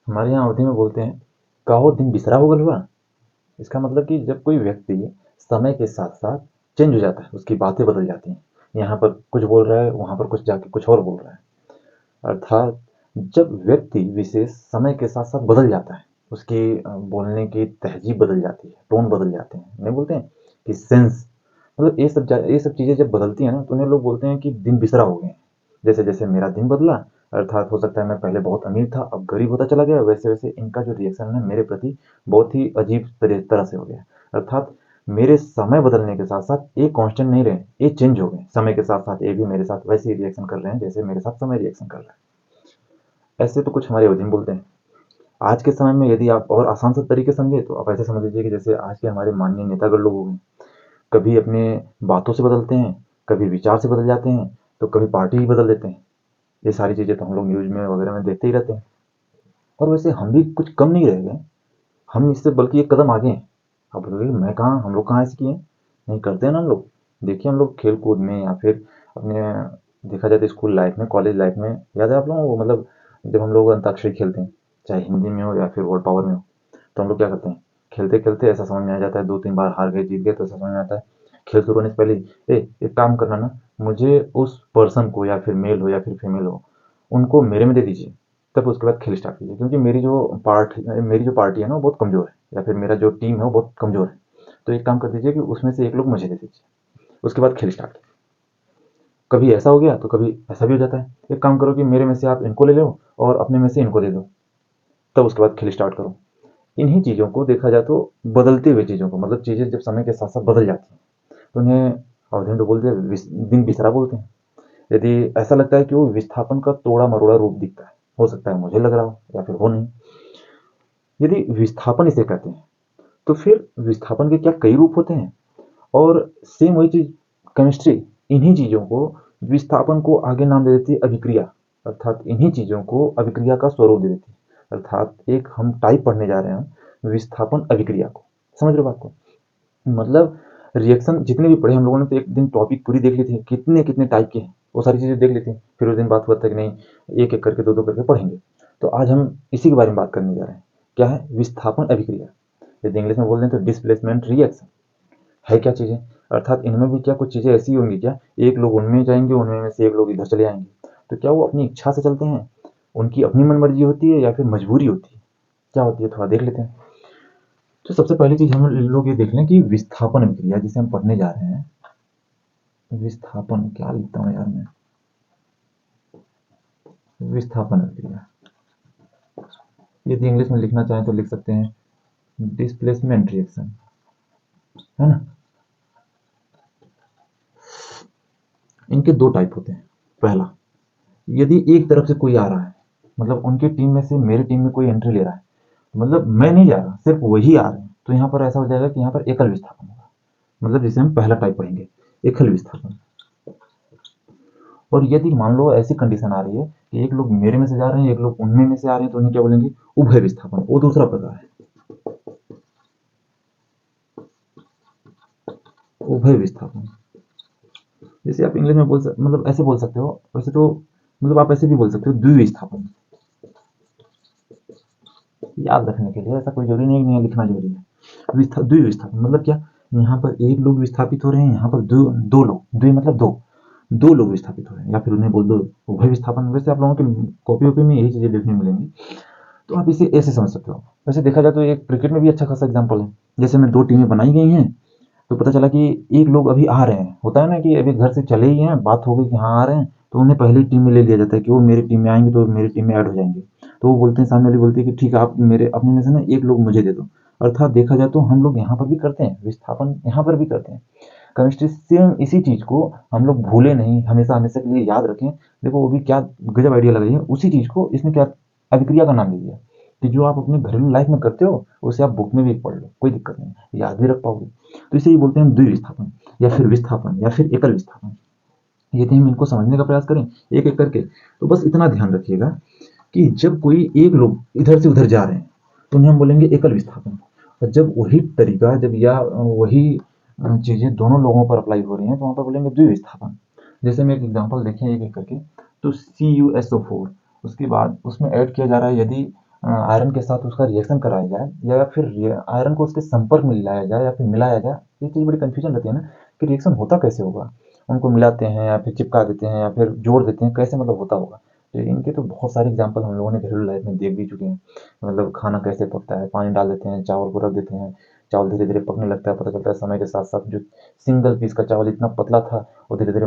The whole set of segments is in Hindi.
हमारे यहाँ अवधि में बोलते हैं, कहो दिन बिसरा हो गलवा। इसका मतलब कि जब कोई व्यक्ति समय के साथ साथ चेंज हो जाता है, उसकी बातें बदल जाती हैं, यहाँ पर कुछ बोल रहा है, वहाँ पर कुछ जाके कुछ और बोल रहा है। अर्थात जब व्यक्ति विशेष समय के साथ साथ बदल जाता है, उसकी बोलने की तहजीब बदल जाती है, टोन बदल जाते हैं, नहीं बोलते हैं कि सेंस, मतलब ये सब चीज़ें जब बदलती हैं ना, तो उन्हें लोग बोलते हैं कि दिन बिसरा हो गए हैं। जैसे जैसे मेरा दिन बदला, अर्थात हो सकता है मैं पहले बहुत अमीर था, अब गरीब होता चला गया, वैसे वैसे इनका जो रिएक्शन है मेरे प्रति बहुत ही अजीब तरह से हो गया। अर्थात मेरे समय बदलने के साथ साथ ये कांस्टेंट नहीं रहे, ये चेंज हो गए समय के साथ साथ, ये भी मेरे साथ वैसे ही रिएक्शन कर रहे हैं जैसे मेरे साथ समय रिएक्शन कर रहा है। ऐसे तो कुछ हमारे अवधि में बोलते हैं। आज के समय में यदि आप और आसान से तरीके समझे तो आप ऐसे समझ लीजिए कि जैसे आज के हमारे माननीय नेतागण लोग हो गए, कभी अपने बातों से बदलते हैं, कभी विचार से बदल जाते हैं, तो कभी पार्टी ही बदल देते हैं। ये सारी चीज़ें तो हम लोग न्यूज़ में वगैरह में देखते ही रहते हैं। और वैसे हम भी कुछ कम नहीं रह गए, हम इससे बल्कि एक कदम आगे हैं। आप बोलोगे मैं कहाँ, हम लोग कहाँ ऐसे किए हैं, नहीं करते हैं ना हम लोग। देखिए हम लोग खेल कूद में या फिर अपने, देखा जाए तो स्कूल लाइफ में, कॉलेज लाइफ में, याद है आप लोगों को, मतलब जब हम लोग अंताक्षरी खेलते हैं, चाहे हिंदी में हो या फिर वर्ड पावर में हो, तो हम लोग क्या करते हैं, खेलते खेलते ऐसा समझ में आ जाता है, दो तीन बार हार गए जीत गए तो ऐसा समझ में आता है, खेल शुरू होने से पहले ही, एक काम करना ना, मुझे उस पर्सन को, या फिर मेल हो या फिर फीमेल हो, उनको मेरे में दे दीजिए, तब उसके बाद खेल स्टार्ट कीजिए, क्योंकि मेरी जो पार्टी है ना वो बहुत कमज़ोर है, या फिर मेरा जो टीम है वो बहुत कमज़ोर है। तो एक काम कर दीजिए कि उसमें से एक लोग मुझे दे दीजिए, उसके बाद खेल स्टार्ट कीजिए। कभी ऐसा हो गया तो कभी ऐसा भी हो जाता है, एक काम करो कि मेरे में से आप इनको ले लो और अपने में से इनको दे दो, तब उसके बाद खेल स्टार्ट करो। इन्हीं चीज़ों को देखा जाए तो, बदलती हुई चीज़ों को, मतलब चीज़ें जब समय के साथ साथ बदल जाती हैं, तो उन्हें अवधि तो बोलते हैं, दिन बिसरा बोलते हैं। यदि ऐसा लगता है कि वो विस्थापन का तोड़ा मरोड़ा रूप दिखता है, हो सकता है मुझे लग रहा हो या फिर हो नहीं। यदि विस्थापन इसे कहते हैं, तो फिर विस्थापन के क्या कई रूप होते हैं, और सेम वही चीज, केमिस्ट्री, इन्हीं चीजों को, विस्थापन को आगे नाम दे देती है अभिक्रिया। अर्थात इन्हीं चीजों को अभिक्रिया का स्वरूप दे देती है। अर्थात एक हम टाइप पढ़ने जा रहे हैं, विस्थापन अभिक्रिया को। समझ रहे हो बात को, मतलब रिएक्शन जितने भी पढ़े हम लोगों ने, तो एक दिन टॉपिक पूरी देख ली थी, कितने कितने टाइप के हैं वो सारी चीजें देख ली थी, फिर उस दिन बात हुआ था कि नहीं एक एक करके दो दो करके पढ़ेंगे। तो आज हम इसी के बारे में बात करने जा रहे हैं, क्या है विस्थापन अभिक्रिया। यदि इंग्लिश में बोल दें तो डिस्प्लेसमेंट रिएक्शन है क्या चीजें। अर्थात इनमें भी क्या कुछ चीजें ऐसी होंगी क्या, एक लोग उनमें जाएंगे, उनमें में से एक लोग इधर चले आएंगे, तो क्या वो अपनी इच्छा से चलते हैं, उनकी अपनी मन मर्जी होती है, या फिर मजबूरी होती है, क्या होती है, थोड़ा देख लेते हैं। तो सबसे पहली चीज हम लोग ये देख लें कि विस्थापन अभिक्रिया जिसे हम पढ़ने जा रहे हैं, विस्थापन क्या लिखता हूँ यार मैं, विस्थापन अभिक्रिया, यदि इंग्लिश में लिखना चाहें तो लिख सकते हैं डिस्प्लेसमेंट रिएक्शन, है ना। इनके दो टाइप होते हैं। पहला, यदि एक तरफ से कोई आ रहा है, मतलब उनकी टीम में से मेरी टीम में कोई एंट्री ले रहा है, मतलब मैं नहीं जा रहा, सिर्फ वही आ रहे हैं, तो यहाँ पर ऐसा हो जाएगा कि यहाँ पर एकल विस्थापन होगा, मतलब जिसे हम पहला टाइप पढ़ेंगे, एकल विस्थापन। और यदि मान लो ऐसी कंडीशन आ रही है कि एक लोग मेरे में से जा रहे हैं, एक लोग उनमें में से आ रहे हैं, तो उन्हें क्या बोलेंगे, उभय विस्थापन, वो दूसरा प्रकार है, उभय विस्थापन। जैसे आप इंग्लिश में मतलब ऐसे बोल सकते हो, वैसे तो मतलब आप ऐसे भी बोल सकते हो द्विविस्थापन। याद रखने के लिए ऐसा कोई जरूरी नहीं, नहीं लिखना जरूरी है। द्विविस्थापन मतलब क्या, यहाँ पर एक लोग विस्थापित हो रहे हैं, यहाँ पर दो लोग, द्वि मतलब दो, दो लोग विस्थापित हो रहे हैं, या फिर उन्हें बोल दो उभय विस्थापन। वैसे आप लोगों की कॉपी वॉपी में यही चीजें देखने मिलेंगी, तो आप इसे ऐसे समझ सकते हो। वैसे देखा जाए तो एक क्रिकेट में भी अच्छा खासा एग्जाम्पल है, जैसे में दो टीमें बनाई गई हैं, तो पता चला कि एक लोग अभी आ रहे हैं, होता है ना कि अभी घर से चले ही हैं, बात हो गई कि हाँ आ रहे हैं, तो उन्हें पहले ही टीम में ले लिया जाता है कि वो मेरी टीम में आएंगे तो मेरी टीम में ऐड हो जाएंगे। तो वो बोलते हैं, सामने वाली बोलती है कि ठीक है आप मेरे अपने में से ना एक लोग मुझे दे दो। अर्थात देखा जाए तो हम लोग यहाँ पर भी करते हैं विस्थापन, यहाँ पर भी करते हैं। केमिस्ट्री सेम इसी चीज को हम लोग भूले नहीं, हमेशा हमेशा के लिए याद रखें। देखो वो भी क्या गजब आइडिया लगाई है, उसी चीज को इसने क्या अभिक्रिया का नाम दे दिया, कि जो आप अपने घरेलू लाइफ में करते हो उसे आप बुक में भी पढ़ लो, कोई दिक्कत नहीं, याद भी रख पाओगे। तो इसे ही बोलते हैं द्विविस्थापन, या फिर विस्थापन, या फिर एकल विस्थापन। यदि हम इनको समझने का प्रयास करें एक एक करके, तो बस इतना ध्यान रखिएगा कि जब कोई एक लोग इधर से उधर जा रहे हैं, तो उन्हें हम बोलेंगे एकल विस्थापन। और जब वही तरीका, जब या वही चीजें दोनों लोगों पर अप्लाई हो रही हैं, तो वहां पर बोलेंगे द्विविस्थापन। जैसे मैं एक एग्जांपल देखें एक एक करके, तो CuSO4, उसके बाद उसमें ऐड किया जा रहा है, यदि आयरन के साथ उसका रिएक्शन कराया जाए या फिर आयरन को उसके संपर्क में लाया जाए या फिर मिलाया जाए, ये चीज़ बड़ी कन्फ्यूजन रहती है ना कि रिएक्शन होता कैसे होगा। उनको मिलाते हैं या फिर चिपका देते हैं या फिर जोड़ देते हैं, कैसे मतलब होता होगा। तो इनके तो बहुत सारे एग्जाम्पल हम लोगों ने घरेलू लाइफ में देख भी चुके हैं। मतलब खाना कैसे पकता है, पानी डाल देते हैं, चावल को रख देते हैं, चावल धीरे धीरे पकने लगता है, पता चलता है समय के साथ साथ जो सिंगल पीस का चावल इतना पतला था वो धीरे धीरे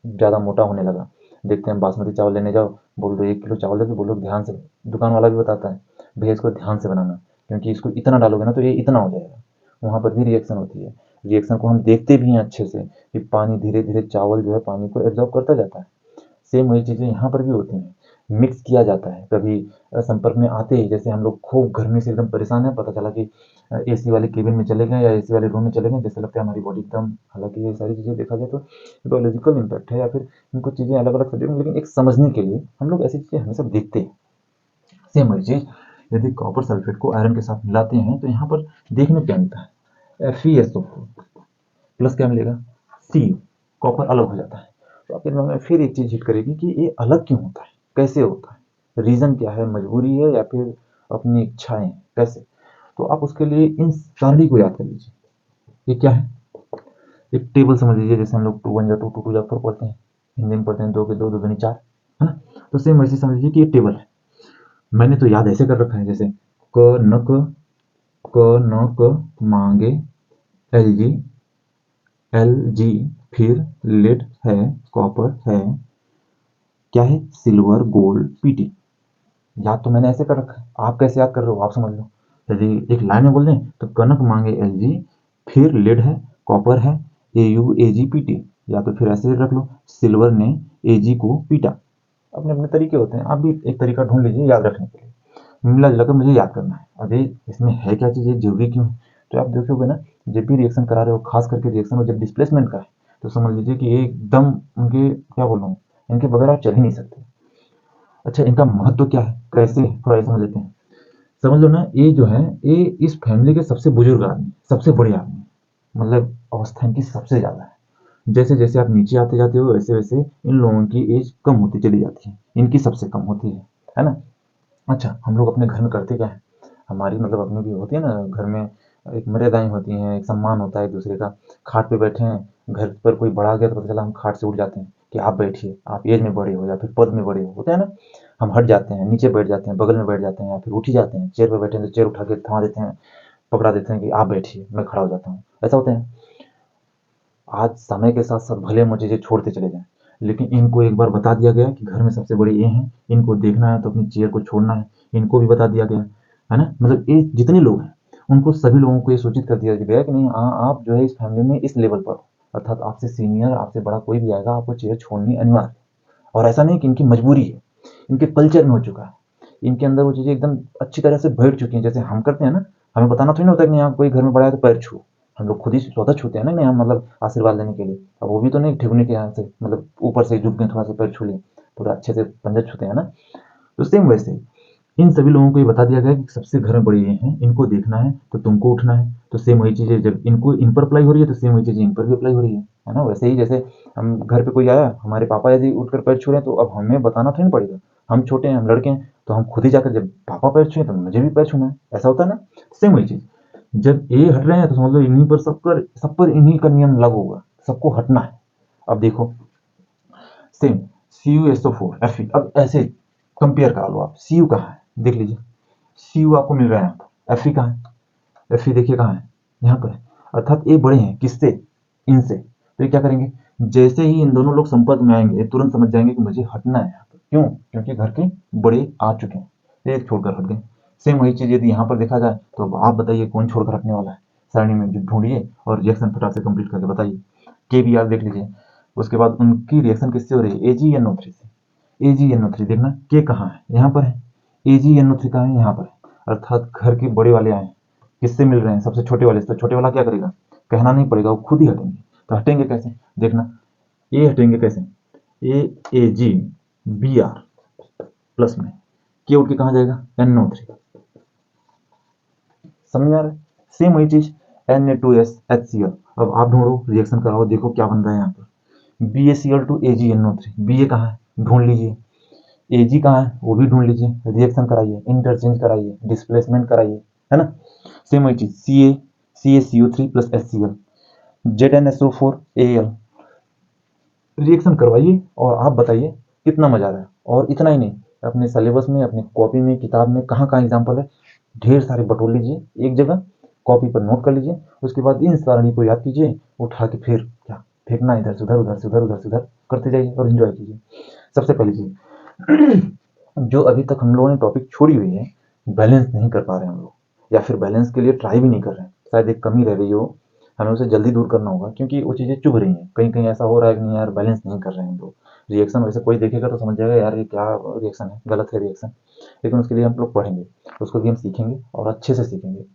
ज़्यादा मोटा होने लगा। देखते हैं बासमती चावल लेने जाओ, बोल दो 1 किलो चावल दे दो, बोलो ध्यान से, दुकान वाला भी बताता है भैया इसको ध्यान से बनाना, क्योंकि इसको इतना डालोगे ना तो ये इतना हो जाएगा। वहाँ पर भी रिएक्शन होती है। रिएक्शन को हम देखते भी हैं अच्छे से कि पानी धीरे धीरे चावल जो है पानी को एब्जॉर्ब करता जाता है। सेम वही चीज़ें यहाँ पर भी होती हैं। मिक्स किया जाता है कभी संपर्क में आते ही, जैसे हम लोग खूब गर्मी से एकदम परेशान है, पता चला कि एसी वाले केबिन में चले गए या एसी वाले रूम में चले गए, जैसे लगता है हमारी बॉडी एकदम, हालांकि ये सारी चीज़ें देखा जाए तो बायोलॉजिकल इम्पैक्ट है या फिर इनको चीज़ें अलग अलग सब्जेक्ट में, लेकिन एक समझने के लिए हम लोग ऐसी चीज़ें हमेशा देखते हैं। सेम वही चीज़ यदि कॉपर सल्फेट को आयरन के साथ मिलाते हैं तो यहाँ पर देखने क्या मिलता है, FeSO4 प्लस क्या मिलेगा, Cu, कॉपर अलग हो जाता है। तो आपके दिमाग में फिर एक चीज़ हिट करेगी कि ये अलग क्यों होता है, कैसे होता है, रीज़न क्या है, मजबूरी है या फिर अपनी इच्छाएं हैं, कैसे। तो आप उसके लिए इन सारणी को याद कर लीजिए। ये क्या है, एक टेबल समझ लीजिए, जैसे हम लोग 2 1 जा 2 2 2 जा 4 पढ़ते हैं, हिंदी में पढ़ते हैं 2 के 2 2 दूनी 4, है ना। तो सेम वैसे समझ लीजिए कि ये टेबल है। मैंने तो याद ऐसे कर रखा है, जैसे क न क मांगे LG, LG, फिर लेड है, कॉपर है, क्या है, सिल्वर, गोल्ड, पीटी। याद तो मैंने ऐसे कर रखा है, आप कैसे याद कर रहे हो आप समझ लो। यदि एक लाइन में बोल दें तो कनक मांगे LG, फिर लेड है, कॉपर है, AU AG PT, या तो फिर ऐसे रख लो, सिल्वर ने AG को पीटा। अपने अपने तरीके होते हैं, आप भी एक तरीका ढूंढ लीजिए याद रखने के लिए। मिला जुला कर मुझे याद करना है, अरे इसमें है क्या चीज़, ये जरूरी क्यों है। तो आप देखोगे ना, जब भी रिएक्शन करा रहे हो, खास करके रिएक्शन हो जब डिस्प्लेसमेंट का है, तो समझ लीजिए कि ये एकदम उनके, क्या बोलूँ, इनके बगैर आप चल ही नहीं सकते। अच्छा, इनका महत्व क्या है, कैसे है, थोड़ा ये समझ लेते हैं। समझ लो ना, ये जो है ये इस फैमिली के सबसे बुजुर्ग आदमी, सबसे बड़े आदमी, मतलब अवस्था इनकी सबसे ज़्यादा है। जैसे जैसे आप नीचे आते जाते हो वैसे वैसे इन लोगों की एज कम होती चली जाती है, इनकी सबसे कम होती है ना। अच्छा, हम लोग अपने घर में करते क्या है, हमारी मतलब अपनी भी होती है ना घर में, एक मर्यादाएं होती हैं, एक सम्मान होता है एक दूसरे का। खाट पे बैठे हैं, घर पर कोई बड़ा आ गया तो पता चला हम खाट से उठ जाते हैं कि आप बैठिए, आप एज में बड़े हो या फिर पद में बड़े हो, होता है ना। हम हट जाते हैं, नीचे बैठ जाते हैं, बगल में बैठ जाते हैं या फिर उठ ही जाते हैं, चेयर पर बैठे हैं तो चेयर उठा के थमा देते हैं, पकड़ा देते हैं कि आप बैठिए मैं खड़ा हो जाता हूँ, ऐसा होता है। आज समय के साथ साथ भले हम वो चीज़ें छोड़ते चले जाएं, लेकिन इनको एक बार बता दिया गया कि घर में सबसे बड़े ये हैं, इनको देखना है तो अपनी चेयर को छोड़ना है, इनको भी बता दिया गया है ना। मतलब ये जितने लोग हैं उनको सभी लोगों को ये सूचित कर दिया गया कि नहीं, हाँ आप जो है इस फैमिली में इस लेवल पर हो, अर्थात आपसे सीनियर, आपसे बड़ा कोई भी आएगा आपको चेयर छोड़नी अनिवार्य है। और ऐसा नहीं कि इनकी मजबूरी है, इनके कल्चर में हो चुका है, इनके अंदर वो चीज़ें एकदम अच्छी तरह से बैठ चुकी हैं। जैसे हम करते हैं ना, हमें बताना थोड़ी ना होता है कि नहीं आप कोई घर में बड़ा है तो पैर छू, हम लोग खुद ही स्वतः छूते हैं ना, नहीं हम मतलब आशीर्वाद लेने के लिए। अब वो भी तो नहीं ठेकुने के यहाँ से मतलब ऊपर से झुक गए, थोड़ा सा पैर छू लिए, थोड़ा अच्छे से पंजा छूते हैं ना। तो सेम वैसे ही इन सभी लोगों को ये बता दिया गया कि सबसे घर में बड़े ये हैं, इनको देखना है तो तुमको उठना है। तो सेम वही चीज़ें जब इनको इन पर अप्लाई हो रही है तो सेम वही चीज़ें इन पर भी अप्लाई हो रही है ना। वैसे ही जैसे हम घर पे कोई आया, हमारे पापा यदि उठकर पैर छू रहे हैं तो अब हमें बताना थोड़ी ना पड़ेगा, हम छोटे हैं, हम लड़के हैं, तो हम खुद ही जाकर जब पापा पैर छुए तो मुझे भी पैर छूना है, ऐसा होता है ना। सेम वही चीज़, जब ये हट रहे हैं तो समझ लो इन्हीं पर सब पर इन्हीं का नियम लागू होगा, सबको हटना है। अब देखो सेम CuSO4 Fe, अब ऐसे कंपेयर करा लो आप, Cu कहाँ है देख लीजिए, Cu आपको मिल रहा है यहाँ पर, Fe कहाँ है, Fe देखिए कहाँ है, यहाँ पर है। अर्थात ये बड़े हैं किससे, इनसे। तो ये क्या करेंगे, जैसे ही इन दोनों लोग संपर्क में आएंगे तुरंत समझ जाएंगे कि मुझे हटना है यहाँ पर, क्यों, क्योंकि घर के बड़े आ चुके हैं, एक छोड़कर हट गए। सेम वही चीज़ यदि यहाँ पर देखा जाए तो अब आप बताइए कौन छोड़कर हटने वाला है, सारणी में जो ढूंढिए और रिएक्शन फटाक से कंप्लीट करके बताइए। KBr देख लीजिए, उसके बाद उनकी रिएक्शन किससे हो रही है, AgNO3 से। AgNO3 देखना के कहाँ है, यहाँ पर है, AgNO3 कहाँ है, यहाँ पर है। अर्थात घर के बड़े वाले आए, किससे मिल रहे हैं, सबसे छोटे वाले से। तो छोटे वाला क्या करेगा, कहना नहीं पड़ेगा, वो खुद ही हटेंगे। तो हटेंगे कैसे, देखना, ये हटेंगे कैसे, AgBr प्लस में के उठ के कहाँ जाएगा, NO3, समझ में आ रहा है। सेम वही चीज Na2SHCl, अब आप ढूंढो रिएक्शन कराओ, देखो क्या बन रहा है यहाँ पर, BaCl to AgNO3, Ba कहाँ है ढूंढ लीजिए, एजी कहाँ है वो भी ढूंढ लीजिए, रिएक्शन कराइए, इंटरचेंज कराइए, डिस्प्लेसमेंट कराइए, है ना। सेम वही चीज़ CaCO3 plus HCl, ZnSO4 Al, reaction करवाइए और आप बताइए कितना मजा आ रहा है। और इतना ही नहीं, अपने सिलेबस में, अपनी कॉपी में, किताब में कहाँ कहाँ एग्जाम्पल है, ढेर सारे बटोर लीजिए एक जगह, कॉपी पर नोट कर लीजिए। उसके बाद इन सारणी को याद कीजिए, उठा के फिर क्या फेंकना, इधर से उधर, उधर से उधर, उधर से उधर करते जाइए और एंजॉय कीजिए। सबसे पहली चीज़ जो अभी तक हम लोगों ने टॉपिक छोड़ी हुई है, बैलेंस नहीं कर पा रहे हैं हम लोग, या फिर बैलेंस के लिए ट्राई भी नहीं कर रहे हैं, शायद एक कमी रह रही हो, हमें उसे जल्दी दूर करना होगा, क्योंकि वो चीज़ें चुभ रही हैं। कहीं कहीं ऐसा हो रहा है कि नहीं यार बैलेंस नहीं कर रहे हैं हम लोग, रिएक्शन वैसे कोई देखेगा तो समझ जाएगा यार ये क्या रिएक्शन है, गलत है रिएक्शन, लेकिन उसके लिए हम लोग पढ़ेंगे, उसको भी हम सीखेंगे और अच्छे से सीखेंगे।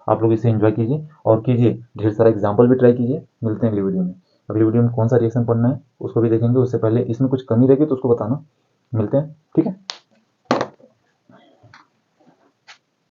आप लोग इसे एंजॉय कीजिए और कीजिए, ढेर सारा एग्जाम्पल भी ट्राई कीजिए। मिलते हैं अगली वीडियो में। अगली वीडियो में कौन सा रिएक्शन पढ़ना है उसको भी देखेंगे, उससे पहले इसमें कुछ कमी रहेगी तो उसको बताना। मिलते हैं, ठीक है।